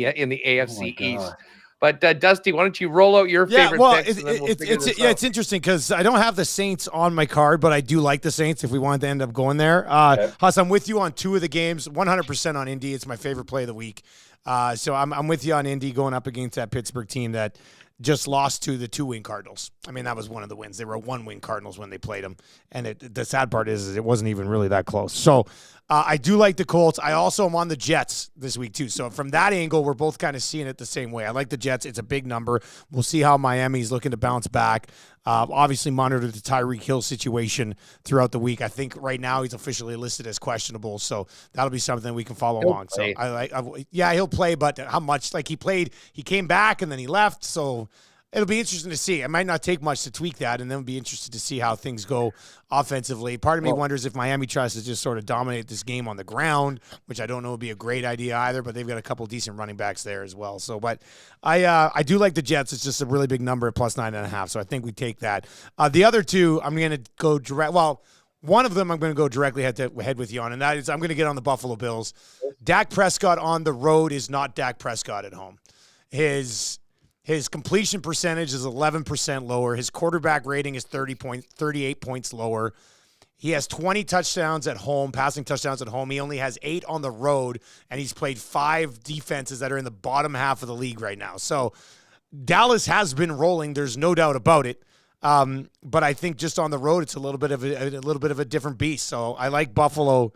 AFC East. But Dusty, why don't you roll out your favorite picks? It's interesting because I don't have the Saints on my card, but I do like the Saints if we wanted to end up going there. Okay. Hus, I'm with you on 2 of the games, 100% on Indy. It's my favorite play of the week. So I'm with you on Indy going up against that Pittsburgh team that just lost to the 2-win Cardinals. I mean, that was one of the wins. They were 1-win Cardinals when they played them. And the sad part is it wasn't even really that close. So I do like the Colts. I also am on the Jets this week too. So from that angle, we're both kind of seeing it the same way. I like the Jets. It's a big number. We'll see how Miami's looking to bounce back. Obviously monitor the Tyreek Hill situation throughout the week. I think right now he's officially listed as questionable. So that'll be something we can follow along. So he'll play, but how much? Like he came back and then he left. So it'll be interesting to see. It might not take much to tweak that, and then we'll be interested to see how things go offensively. Part of me wonders if Miami tries to just sort of dominate this game on the ground, which I don't know would be a great idea either, but they've got a couple decent running backs there as well. So, but I do like the Jets. It's just a really big number at plus 9.5, so I think we take that. The other 2, I'm going to go direct. Well, one of them I'm going to go directly head with you on, and that is I'm going to get on the Buffalo Bills. Dak Prescott on the road is not Dak Prescott at home. His completion percentage is 11% lower. His quarterback rating is 38 points lower. He has 20 touchdowns at home, passing touchdowns at home. He only has 8 on the road, and he's played 5 defenses that are in the bottom half of the league right now. So Dallas has been rolling. There's no doubt about it. But I think just on the road, it's a little bit of a different beast. So I like Buffalo.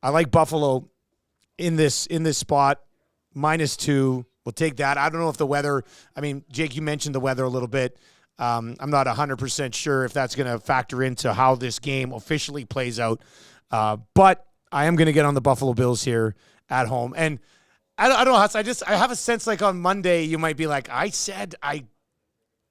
I like Buffalo in this spot, -2. We'll take that. I don't know if the weather, I mean, Jake, you mentioned the weather a little bit. I'm not 100% sure if that's going to factor into how this game officially plays out. But I am going to get on the Buffalo Bills here at home. And I don't know, Huss, I have a sense like on Monday you might be like, I said I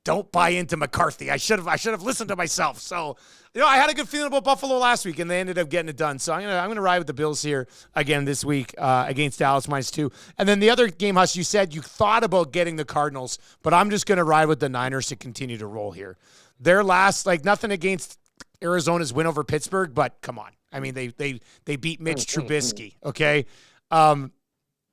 don't buy into McCarthy. I should have listened to myself. So, I had a good feeling about Buffalo last week, and they ended up getting it done. So I'm gonna ride with the Bills here again this week against Dallas -2. And then the other game, Huss, you said you thought about getting the Cardinals, but I'm just gonna ride with the Niners to continue to roll here. Their last, nothing against Arizona's win over Pittsburgh, but come on. I mean, they beat Mitch Trubisky. Okay,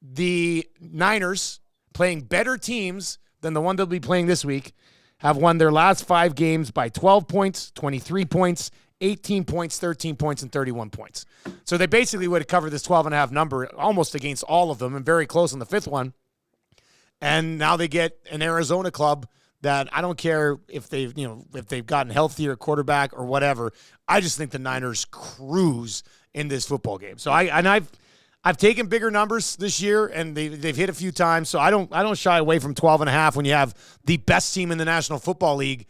the Niners playing better teams than the one they'll be playing this week have won their last 5 games by 12 points, 23 points, 18 points, 13 points, and 31 points. So they basically would have covered this 12.5 number almost against all of them and very close on the 5th one. And now they get an Arizona club that I don't care if they've gotten healthier quarterback or whatever. I just think the Niners cruise in this football game. So I've taken bigger numbers this year, and they've hit a few times. So I don't shy away from 12.5 when you have the best team in the National Football League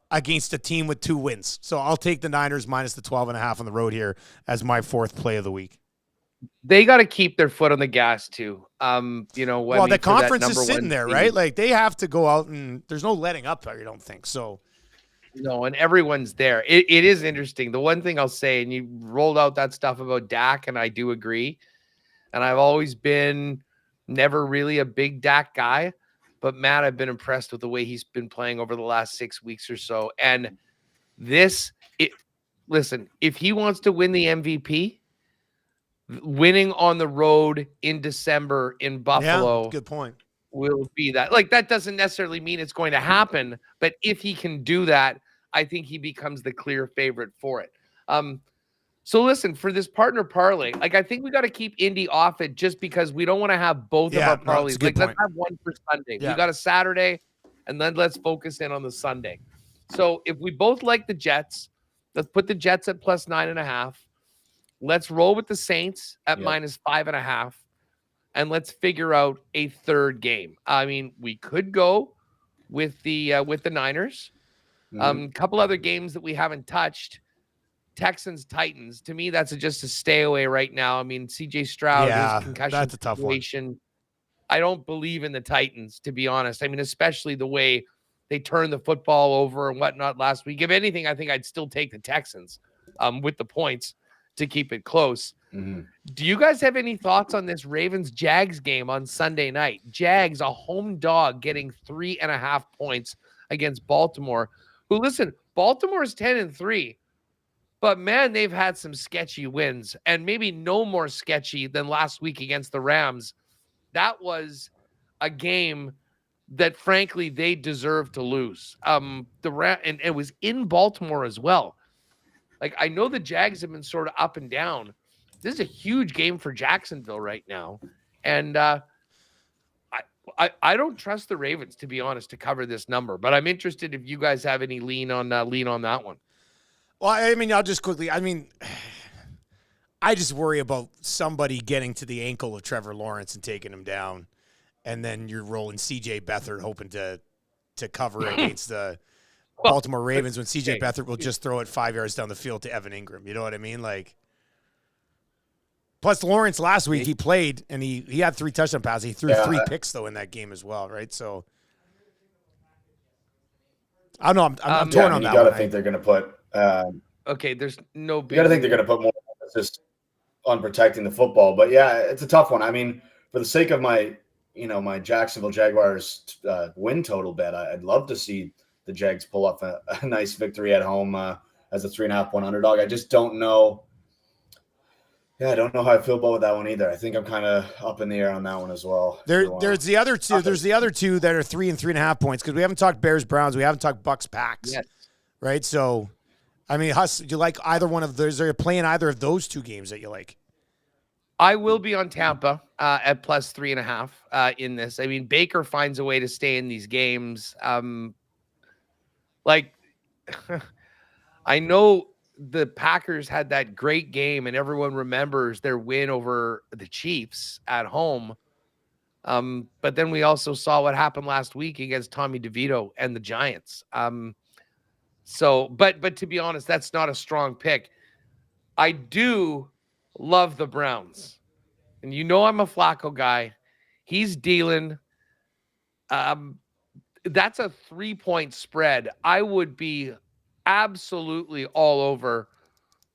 against a team with 2 wins. So I'll take the Niners minus the 12.5 on the road here as my 4th play of the week. They got to keep their foot on the gas too. The conference is sitting there, right? Like they have to go out, and there's no letting up there. You don't think so? No, and everyone's there. It is interesting. The one thing I'll say, and you rolled out that stuff about Dak, and I do agree. And I've always been never really a big Dak guy, but Matt, I've been impressed with the way he's been playing over the last 6 weeks or so. And listen, if he wants to win the MVP, winning on the road in December in Buffalo, good point, will be that. That doesn't necessarily mean it's going to happen, but if he can do that, I think he becomes the clear favorite for it. So listen, for this partner parlay, I think we got to keep Indy off it just because we don't want to have both of our parlays. Let's have one for Sunday. Yeah. We got a Saturday, and then let's focus in on the Sunday. So if we both like the Jets, let's put the Jets at plus 9.5. Let's roll with the Saints at minus 5.5, and let's figure out a third game. I mean, we could go with the Niners. A couple other games that we haven't touched. Texans, Titans. To me, that's just a stay away right now. I mean, CJ Stroud, his concussion that's a tough situation. One. I don't believe in the Titans, to be honest. I mean, especially the way they turned the football over and whatnot last week. If anything, I think I'd still take the Texans with the points to keep it close. Mm-hmm. Do you guys have any thoughts on this Ravens-Jags game on Sunday night? Jags, a home dog, getting 3.5 points against Baltimore, who, listen, Baltimore is 10-3. But, man, they've had some sketchy wins, and maybe no more sketchy than last week against the Rams. That was a game that, frankly, they deserved to lose. And it was in Baltimore as well. I know the Jags have been sort of up and down. This is a huge game for Jacksonville right now. And I don't trust the Ravens, to be honest, to cover this number. But I'm interested if you guys have any lean on that one. Well, I mean, I'll just quickly. I mean, I just worry about somebody getting to the ankle of Trevor Lawrence and taking him down, and then you're rolling C.J. Beathard hoping to cover against the Baltimore Ravens when C.J. Beathard will just throw it 5 yards down the field to Evan Ingram. You know what I mean? Plus Lawrence last week he played and he had 3 touchdown passes. He threw 3 picks though in that game as well, right? So I don't know. I'm torn on that. You got to think they're going to put. Okay, there's no big. You got to think they're going to put more emphasis on protecting the football, but yeah, it's a tough one. I mean, for the sake of my Jacksonville Jaguars win total bet, I'd love to see the Jags pull off a nice victory at home as a 3.5 point underdog. I just don't know. Yeah, I don't know how I feel about that one either. I think I'm kind of up in the air on that one as well. There's the other two. There's the other two that are 3 and 3.5 points because we haven't talked Bears Browns. We haven't talked Bucks Packs. Yes. Right. So, I mean, Huss, do you like either one of those? Are you playing either of those 2 games that you like? I will be on Tampa at plus 3.5 in this. I mean, Baker finds a way to stay in these games. I know the Packers had that great game and everyone remembers their win over the Chiefs at home. But then we also saw what happened last week against Tommy DeVito and the Giants. But to be honest, that's not a strong pick. I do love the Browns. And I'm a Flacco guy. He's dealing. That's a 3-point spread. I would be absolutely all over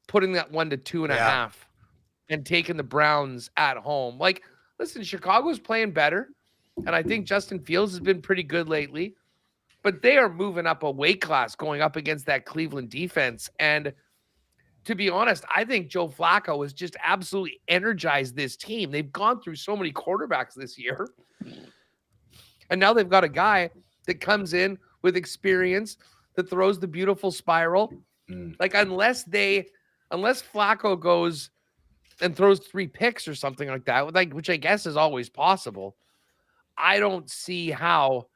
putting that 1 to 2.5 and taking the Browns at home. Like, listen, Chicago's playing better, and I think Justin Fields has been pretty good lately, but they are moving up a weight class going up against that Cleveland defense. And to be honest, I think Joe Flacco has just absolutely energized this team. They've gone through so many quarterbacks this year, and now they've got a guy that comes in with experience that throws the beautiful spiral. Like, unless Flacco goes and throws 3 picks or something like that, like, which I guess is always possible, I don't see how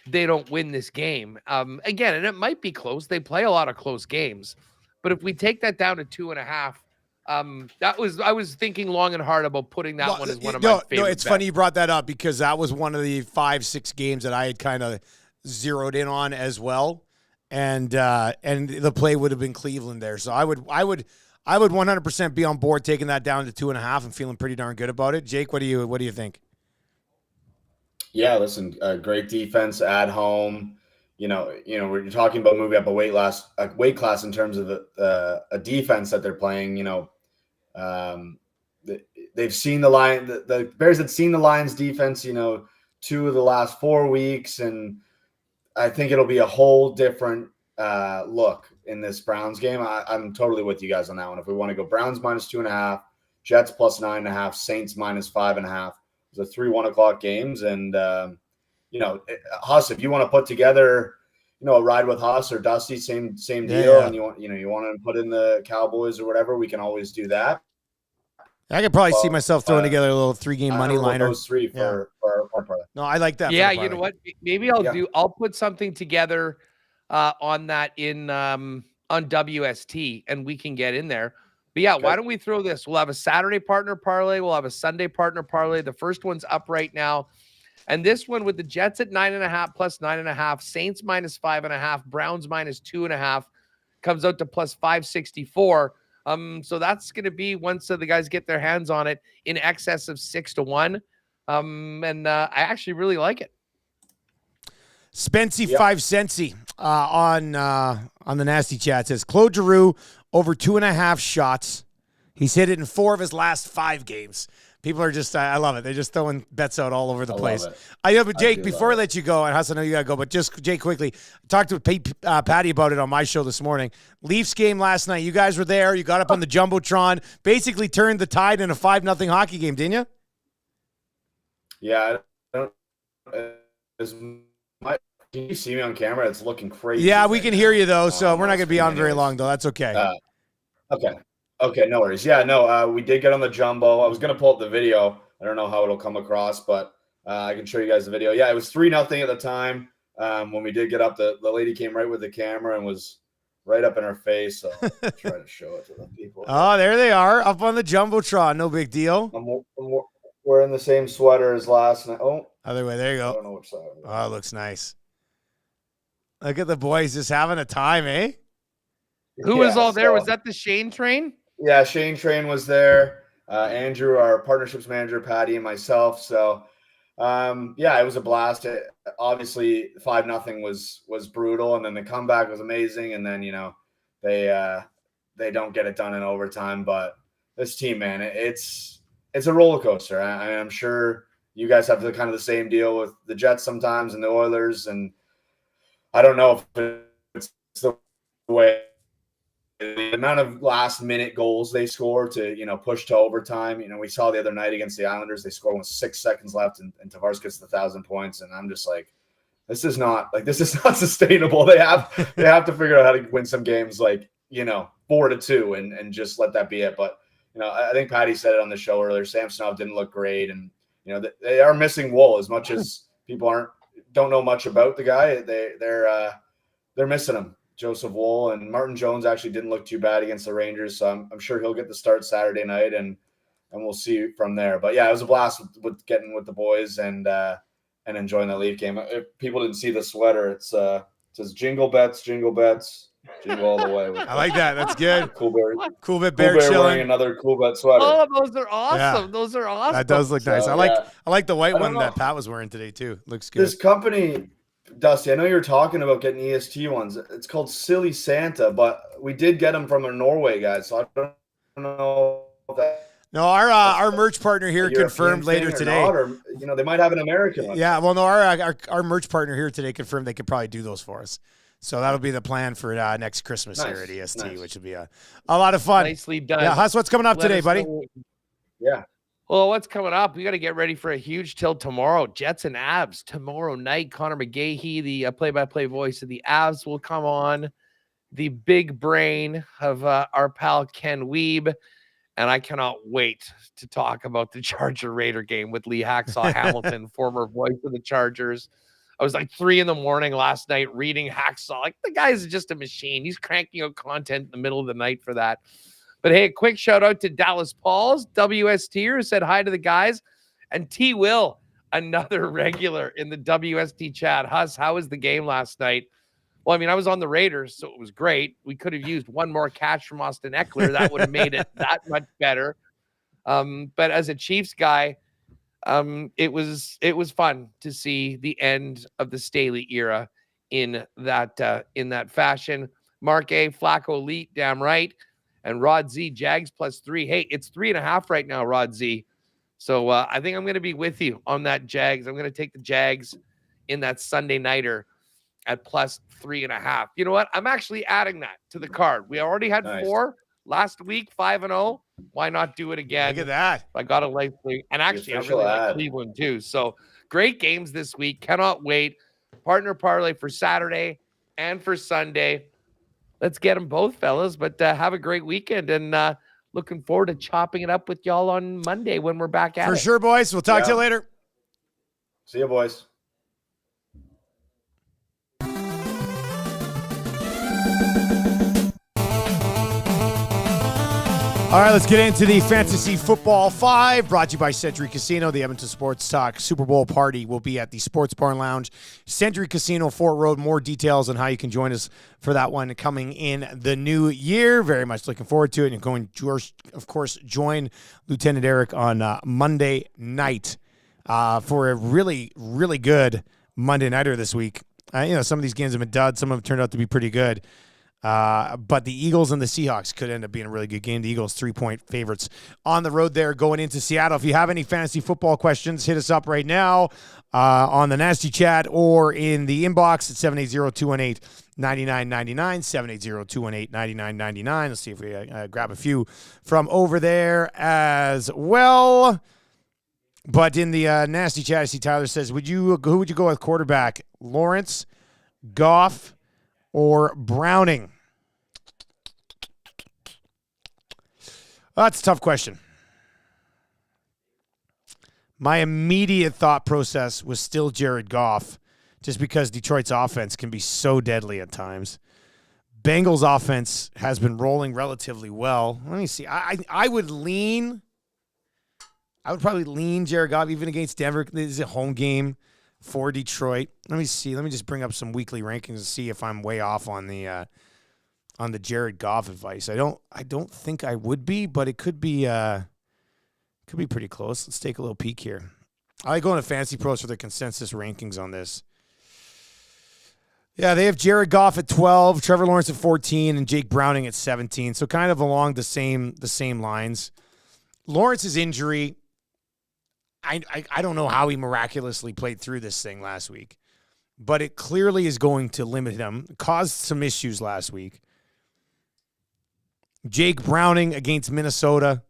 they don't win this game. Again, and it might be close. They play a lot of close games, but if we take that down to 2.5, I was thinking long and hard about putting that one as one of my favorite. No, it's funny you brought that up because that was one of the 5-6 games that I had kind of zeroed in on as well, and the play would have been Cleveland there. So I would 100% be on board taking that down to 2.5 and feeling pretty darn good about it. Jake, what do you think? Yeah, listen, great defense at home. We're talking about moving up a weight class in terms of a defense that they're playing. They've seen the Bears had seen the Lions defense, 2 of the last 4 weeks, and I think it'll be a whole different look in this Browns game. I'm totally with you guys on that one. If we want to go Browns -2.5, Jets +9.5, Saints -5.5. The 3 1:00 games, and Hus, if you want to put together, a ride with Hus or Dusty, same deal, and you want to put in the Cowboys or whatever, we can always do that. I could probably see myself throwing together a little 3-game money liner. Those 3 for parlay. No, I like that. Yeah, you know what? Maybe I'll put something together on that on WST, and we can get in there. But yeah, why don't we throw this? We'll have a Saturday partner parlay. We'll have a Sunday partner parlay. The first one's up right now. And this one with the Jets at 9.5 +9.5, Saints -5.5, Browns -2.5 comes out to +564. So that's going to be, once the guys get their hands on it, in excess of 6 to 1. And I actually really like it. Spency 5 Centsy on the Nasty Chat says Claude Giroux over 2.5 shots. He's hit it in 4 of his last 5 games. People are just, I love it. They're just throwing bets out all over the place. But Jake, before I let you go, and Hus, I know you got to go, but just, Jake, quickly, talked to Patty about it on my show this morning. Leafs game last night. You guys were there. You got up on the Jumbotron, basically turned the tide in a 5-0 hockey game, didn't you? Yeah. Can you see me on camera? It's looking crazy. Yeah, we can hear you, though, so we're not going to be on very long, though. That's okay. Okay, no worries. Yeah, no, we did get on the Jumbo. I was going to pull up the video. I don't know how it'll come across, but I can show you guys the video. Yeah, it was 3-0 at the time. When we did get up, the lady came right with the camera and was right up in her face. So I'll try to show it to the people. Oh, there they are, up on the Jumbotron. No big deal. We're in the same sweater as last night. Oh, other way. There you go. I don't know which side. Oh, it looks nice. Look at the boys just having a time, eh? Who was all there? Was that the Shane train? Yeah, Shane Train was there. Andrew, our partnerships manager, Patty, and myself. So, it was a blast. Obviously, 5-0 was brutal, and then the comeback was amazing. And then they don't get it done in overtime. But this team, man, it's a roller coaster. I'm sure you guys have the kind of the same deal with the Jets sometimes and the Oilers, and I don't know if it's the way. The amount of last-minute goals they score to, push to overtime. We saw the other night against the Islanders, they scored with 6 seconds left, and Tavares gets the 1,000 points. And I'm just like, this is not sustainable. They have to figure out how to win some games 4-2 and just let that be it. But I think Patty said it on the show earlier. Samsonov didn't look great, and they are missing Wool as much as people don't know much about the guy. They're missing him. Joseph Wool, and Martin Jones actually didn't look too bad against the Rangers, so I'm sure he'll get the start Saturday night. And we'll see from there. But yeah, it was a blast with getting with the boys and enjoying the Leaf game. If people didn't see the sweater, it says jingle bets, jingle all the way. I like that. That's good. Cool Bear Bear chilling. wearing another Cool Bet sweater. Oh, those are awesome. Yeah. Those are awesome. That does look nice. So, I like the white I don't one know. that Pat was wearing today too. Looks good. This company, Dusty, I know you're talking about getting EST ones. It's called Silly Santa, but we did get them from our Norway guys, so I don't know if that. No, our merch partner here confirmed later today. Or they might have an American one. Yeah, well, no, our merch partner here today confirmed they could probably do those for us. So that'll be the plan for next Christmas here at EST, which will be a lot of fun. Nicely done. Yeah, Hus, what's coming up today, buddy? Yeah. Well, what's coming up? We got to get ready for a huge till tomorrow. Jets and Avs tomorrow night. Connor McGahey, the play-by-play voice of the Avs, will come on. The big brain of our pal Ken Weeb. And I cannot wait to talk about the Charger Raider game with Lee Hacksaw Hamilton, former voice of the Chargers. I was like 3 a.m. last night reading Hacksaw. Like, the guy's just a machine. He's cranking out content in the middle of the night for that. But hey, a quick shout out to Dallas Pauls, WST, who said hi to the guys, and T. Will, another regular in the WST chat. Hus, how was the game last night? Well, I mean, I was on the Raiders, so it was great. We could have used one more catch from Austin Eckler. That would have made it that much better. But as a Chiefs guy, it was fun to see the end of the Staley era in that fashion. Mark A, Flacco elite, damn right. And Rod Z, Jags +3. Hey, it's 3.5 right now, Rod Z. So I think I'm going to be with you on that Jags. I'm going to take the Jags in that Sunday nighter at +3.5. You know what? I'm actually adding that to the card. We already had 4 last week, 5-0. Why not do it again? Look at that. I got a late thing. And actually, I really like Cleveland too. So great games this week. Cannot wait. Partner parlay for Saturday and for Sunday. Let's get them both, fellas. But have a great weekend, and looking forward to chopping it up with y'all on Monday when we're back at it. For sure, boys. We'll talk to you later. See you, boys. All right, let's get into the Fantasy Football 5, brought to you by Century Casino. The Edmonton Sports Talk Super Bowl party will be at the Sports Barn Lounge, Century Casino, Fort Road. More details on how you can join us for that one coming in the new year. Very much looking forward to it. And going, of course, join Lieutenant Eric on Monday night for a really, really good Monday nighter this week. Some of these games have been duds. Some of them turned out to be pretty good. But the Eagles and the Seahawks could end up being a really good game. The Eagles 3-point favorites on the road there going into Seattle. If you have any fantasy football questions, hit us up right now on the Nasty Chat or in the inbox at 780-218-9999, 780-218-9999. Let's see if we grab a few from over there as well. But in the Nasty Chat, I see Tyler says, who would you go with quarterback? Lawrence, Goff, or Browning? That's a tough question. My immediate thought process was still Jared Goff, just because Detroit's offense can be so deadly at times. Bengals offense has been rolling relatively well. Let me see. I would probably lean Jared Goff even against Denver. This is a home game for Detroit. Let me see. Let me just bring up some weekly rankings and see if I'm way off on the Jared Goff advice. I don't think I would be, but it could be pretty close. Let's take a little peek here. I like going to Fantasy Pros for the consensus rankings on this. Yeah, they have Jared Goff at 12, Trevor Lawrence at 14, and Jake Browning at 17. So kind of along the same lines. Lawrence's injury, I don't know how he miraculously played through this thing last week, but it clearly is going to limit him. It caused some issues last week. Jake Browning against Minnesota,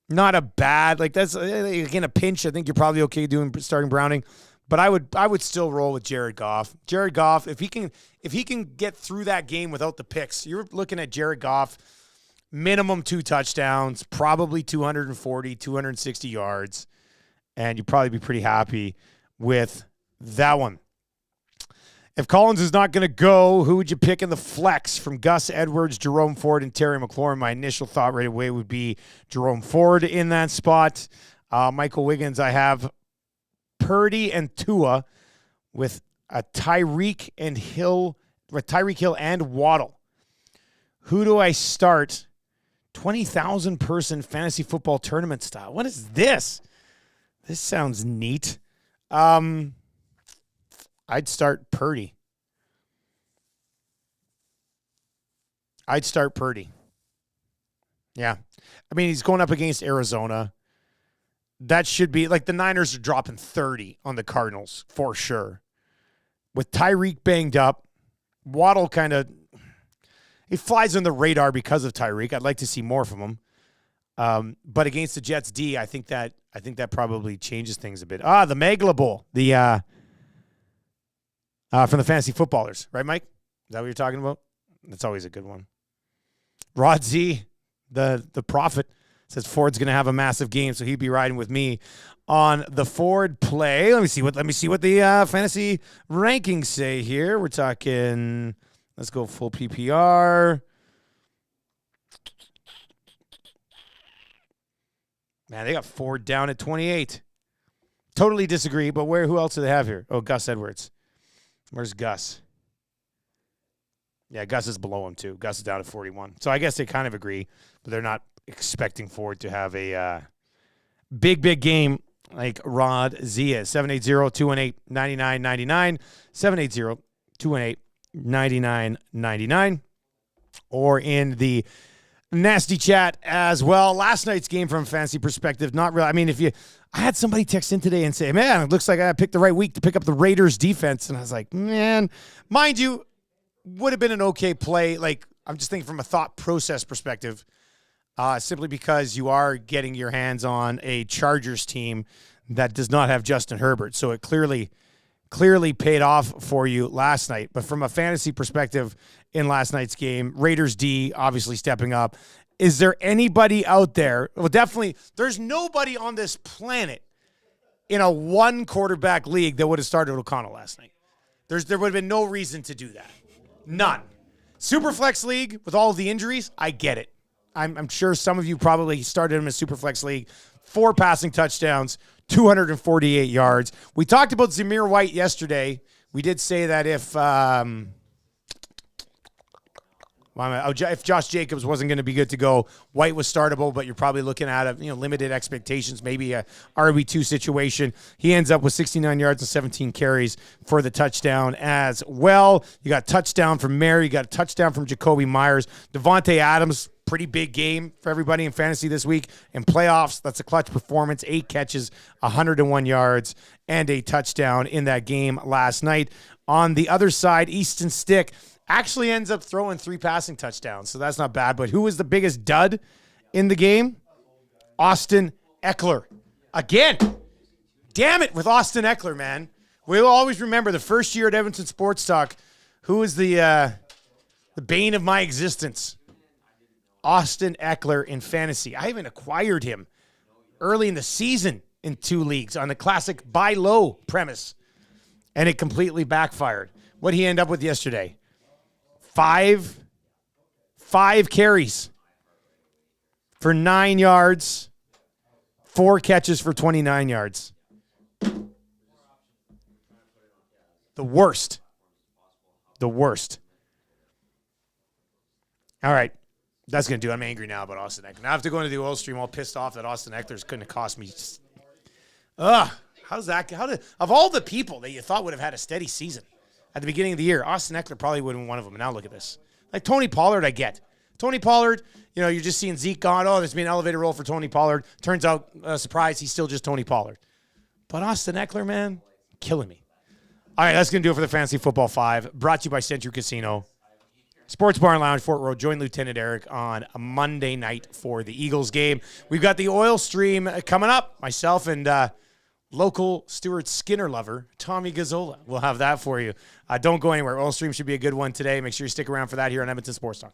not a bad, that's again a pinch. I think you're probably okay starting Browning, but I would still roll with Jared Goff. Jared Goff, if he can get through that game without the picks, you're looking at Jared Goff minimum 2 touchdowns, probably 240, 260 yards. And you'd probably be pretty happy with that one. If Collins is not going to go, who would you pick in the flex from Gus Edwards, Jerome Ford, and Terry McLaurin? My initial thought right away would be Jerome Ford in that spot. Michael Wiggins, I have Purdy and Tua with a Tyreek Hill and Waddle. Who do I start? 20,000 person fantasy football tournament style. What is this? This sounds neat. I'd start Purdy. Yeah. I mean, he's going up against Arizona. That should be, like, the Niners are dropping 30 on the Cardinals for sure. With Tyreek banged up, Waddle kind of, he flies on the radar because of Tyreek. I'd like to see more from him. But against the Jets D, I think that probably changes things a bit. The Megla Bowl, from the Fantasy Footballers, right, Mike? Is that what you're talking about? That's always a good one. Rod Z, the prophet, says Ford's going to have a massive game, so he'd be riding with me on the Ford play. Let me see what the fantasy rankings say here. We're talking. Let's go full PPR. Man, they got Ford down at 28. Totally disagree, but who else do they have here? Oh, Gus Edwards. Where's Gus? Yeah, Gus is below him, too. Gus is down at 41. So I guess they kind of agree, but they're not expecting Ford to have a big game like Rod Z is. 780-218-9999. 780-218-9999. Or in the nasty chat as well. Last night's game from a fantasy perspective, not real. I mean, I had somebody text in today and say, man, it looks like I picked the right week to pick up the Raiders defense. And I was like, man, mind you, would have been an okay play. Like, I'm just thinking from a thought process perspective, simply because you are getting your hands on a Chargers team that does not have Justin Herbert. So it clearly paid off for you last night. But from a fantasy perspective in last night's game, Raiders D obviously stepping up. Is there anybody out there? Well, definitely, there's nobody on this planet in a one quarterback league that would have started O'Connell last night. There would have been no reason to do that. None. Superflex league with all of the injuries, I get it. I'm sure some of you probably started him in Superflex league. 4 passing touchdowns, 248 yards. We talked about Zamir White yesterday. We did say that if Josh Jacobs wasn't going to be good to go, White was startable, but you're probably looking at limited expectations, maybe a RB2 situation. He ends up with 69 yards and 17 carries for the touchdown as well. You got touchdown from Mary, you got a touchdown from Jacoby Myers. Devontae Adams, pretty big game for everybody in fantasy this week. In playoffs, that's a clutch performance. 8 catches, 101 yards, and a touchdown in that game last night. On the other side, Easton Stick actually ends up throwing 3 passing touchdowns, so that's not bad. But who was the biggest dud in the game? Austin Eckler. Again, damn it with Austin Eckler, man. We'll always remember the first year at Edmonton Sports Talk, who was the bane of my existence? Austin Eckler in fantasy. I even acquired him early in the season in 2 leagues on the classic buy low premise, and it completely backfired. What did he end up with yesterday? 5 carries for 9 yards, 4 catches for 29 yards. The worst. All right. That's going to do it. I'm angry now about Austin Eckler. Now I have to go into the oil stream all pissed off that Austin Eckler's couldn't have cost me. How's that? Of all the people that you thought would have had a steady season at the beginning of the year, Austin Eckler probably would have been one of them. And now look at this. Like Tony Pollard, I get. Tony Pollard, you're just seeing Zeke gone. Oh, there's been an elevator role for Tony Pollard. Turns out, surprise, he's still just Tony Pollard. But Austin Eckler, man, killing me. All right, that's going to do it for the Fantasy Football 5. Brought to you by Century Casino. Sports Bar and Lounge, Fort Road. Join Lieutenant Eric on a Monday night for the Eagles game. We've got the oil stream coming up. Myself and local Stuart Skinner lover, Tommy Gazzola. We'll have that for you. Don't go anywhere. Oil stream should be a good one today. Make sure you stick around for that here on Edmonton Sports Talk.